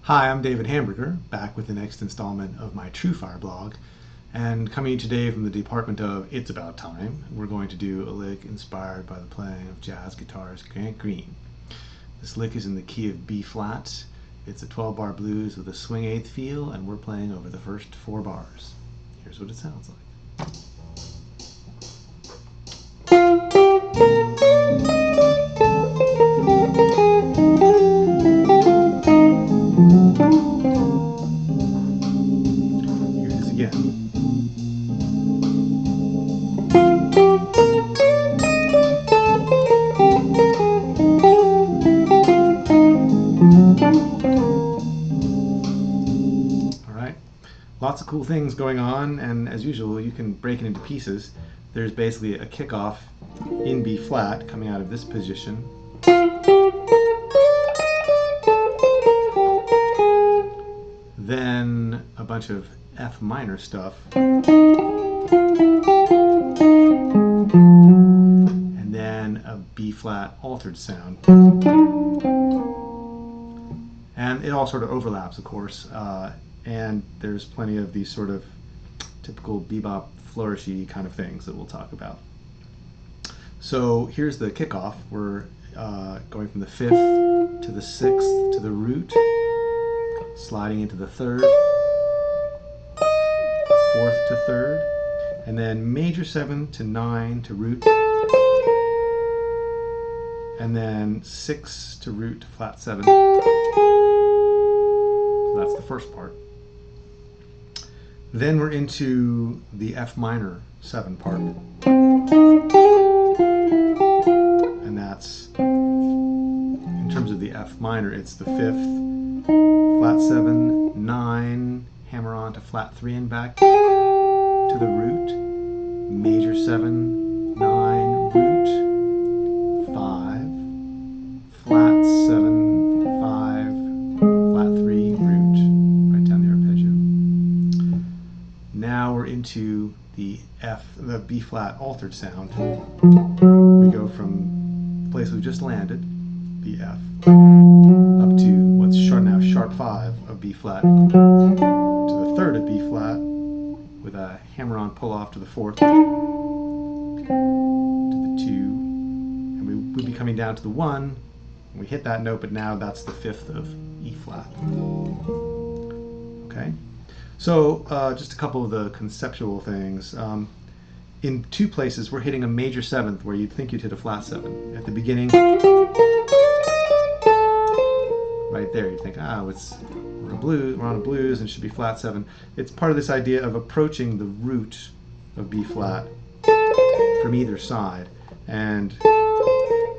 Hi, I'm David Hamburger, back with the next installment of my TrueFire blog, and coming today from the department of It's About Time, we're going to do a lick inspired by the playing of jazz guitarist Grant Green. This lick is in the key of B flat. It's a 12-bar blues with a swing eighth feel, and we're playing over the first 4 bars. Here's what it sounds like. Alright, lots of cool things going on, and as usual you can break it into pieces. There's basically a kickoff in B flat coming out of this position. Then a bunch of F minor stuff. And then a B flat altered sound. And it all sort of overlaps, of course, and there's plenty of these sort of typical bebop flourishy kind of things that we'll talk about. So here's the kickoff. We're going from the 5th to the 6th to the root, sliding into the 3rd, 4th to 3rd, and then major 7 to 9 to root, and then 6 to root to flat 7. So that's the first part. Then we're into the F minor 7 part. And that's, in terms of the F minor, it's the 5th, flat 7, 9, hammer on to flat 3 and back to the root, major 7, 9, root, 5, flat 7, 5, flat 3, root, right down the arpeggio. Now we're into the B flat altered sound. We go from the place we've just landed, the F, up to what's now sharp 5 of B flat, to the 3rd of B flat, with a hammer on pull off to the 4th, to the 2, and we would be coming down to the 1. We hit that note, but now that's the 5th of E flat. Okay, so just a couple of the conceptual things. In 2 places, we're hitting a major 7th where you'd think you'd hit a flat 7. At the beginning, right there, you think, we're on a blues and it should be flat 7. It's part of this idea of approaching the root of B flat from either side, and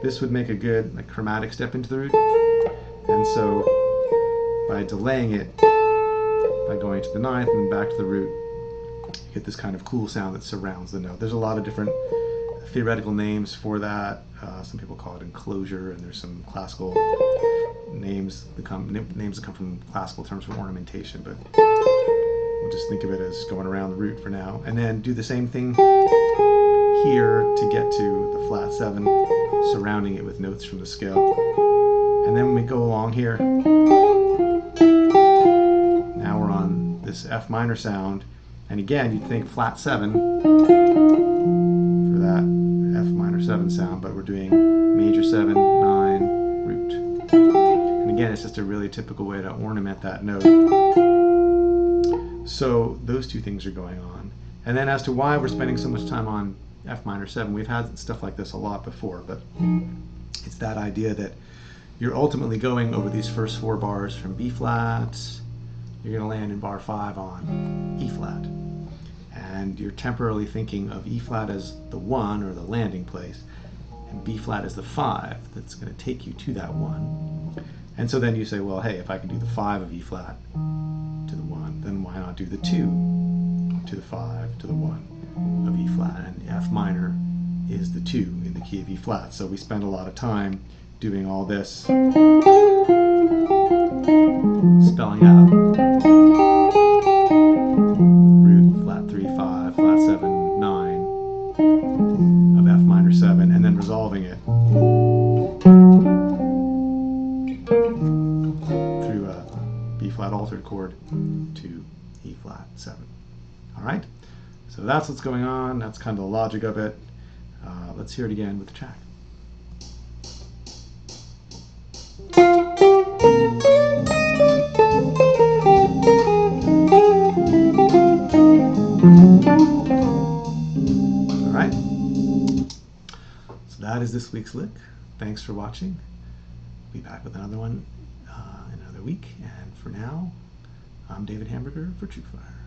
this would make a good chromatic step into the root. And so by delaying it, by going to the 9th and back to the root, you get this kind of cool sound that surrounds the note. There's a lot of different theoretical names for that. Some people call it enclosure, and there's some classical names that come from classical terms for ornamentation, but we'll just think of it as going around the root for now. And then do the same thing here to get to the flat 7, surrounding it with notes from the scale. And then when we go along here, now we're on this F minor sound, and again you'd think flat 7 for that F minor 7 sound, but we're doing major 7, 9, root. And again, it's just a really typical way to ornament that note. So those 2 things are going on. And then as to why we're spending so much time on F minor 7, we've had stuff like this a lot before, but it's that idea that you're ultimately going over these first 4 bars from B flat, you're going to land in bar 5 on E flat. And you're temporarily thinking of E flat as the 1 or the landing place, and B flat as the 5 that's going to take you to that 1. And so then you say, well, hey, if I can do the 5 of E flat to the 1, then why not do the 2 to the 5 to the 1 of E flat? And F minor is the 2 in the key of E flat. So we spend a lot of time doing all this, spelling out root, flat 3, 5, flat 7, 9 of F minor 7, and then resolving it through a flat altered chord to E flat 7. All right, so that's what's going on. That's kind of the logic of it. Let's hear it again with the track. All right, so that is this week's lick. Thanks for watching. Be back with another one in another week. And for now, I'm David Hamburger for TrueFire.